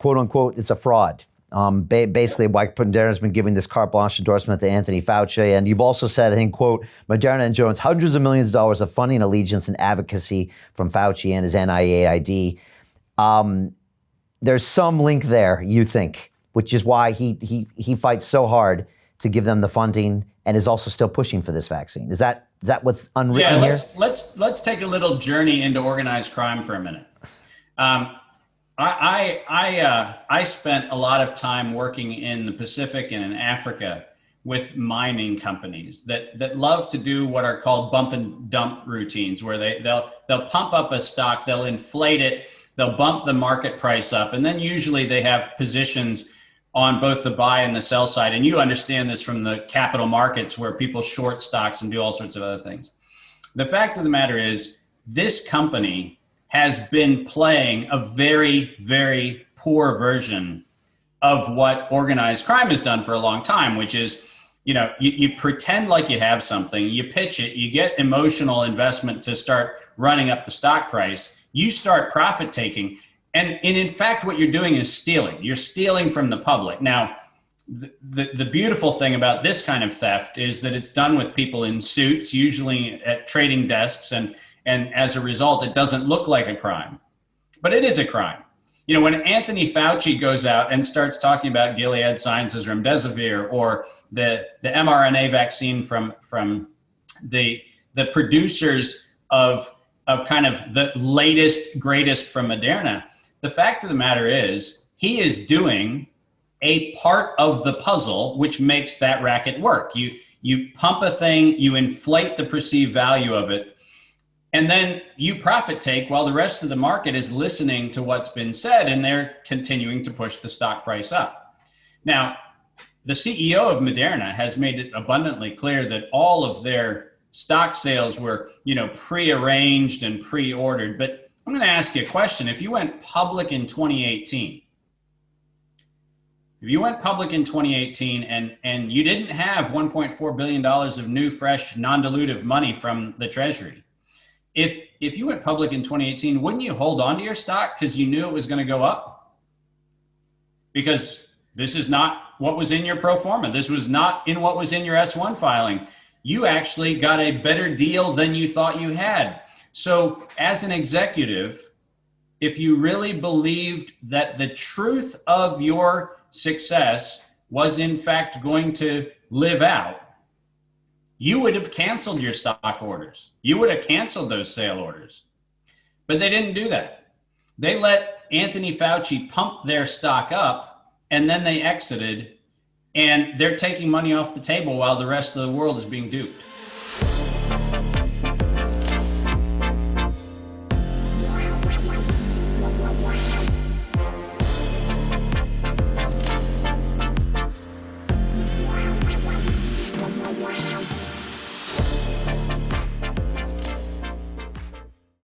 quote unquote, it's a fraud. Basically, why Moderna's been giving this carte blanche endorsement to Anthony Fauci. And you've also said, I think, quote, Moderna enjoys hundreds of millions of dollars of funding, allegiance, and advocacy from Fauci and his NIAID. There's some link there, you think, which is why he fights so hard to give them the funding and is also still pushing for this vaccine. Is that what's unwritten here? Let's take a little journey into organized crime for a minute. I spent a lot of time working in the Pacific and in Africa with mining companies that love to do what are called bump and dump routines, where they'll pump up a stock, they'll inflate it, they'll bump the market price up, and then usually they have positions on both the buy and the sell side. And you understand this from the capital markets where people short stocks and do all sorts of other things. The fact of the matter is, this company has been playing a very, very poor version of what organized crime has done for a long time, which is, you pretend like you have something, you pitch it, you get emotional investment to start running up the stock price, you start profit taking. And in fact, what you're doing is stealing. You're stealing from the public. Now, the beautiful thing about this kind of theft is that it's done with people in suits, usually at trading desks, and as a result, it doesn't look like a crime. But it is a crime. When Anthony Fauci goes out and starts talking about Gilead Sciences remdesivir or the mRNA vaccine from the producers of kind of the latest, greatest from Moderna, the fact of the matter is he is doing a part of the puzzle which makes that racket work. You pump a thing, you inflate the perceived value of it, and then you profit take while the rest of the market is listening to what's been said, and they're continuing to push the stock price up. Now, the CEO of Moderna has made it abundantly clear that all of their stock sales were, prearranged and pre-ordered. But I'm going to ask you a question. If you went public in 2018, and you didn't have $1.4 billion of new, fresh, non-dilutive money from the Treasury, if you went public in 2018, wouldn't you hold on to your stock because you knew it was going to go up? Because this is not what was in your pro forma. This was not in what was in your S1 filing. You actually got a better deal than you thought you had. So as an executive, if you really believed that the truth of your success was in fact going to live out, you would have canceled your stock orders. You would have canceled those sale orders. But they didn't do that. They let Anthony Fauci pump their stock up, and then they exited, and they're taking money off the table while the rest of the world is being duped.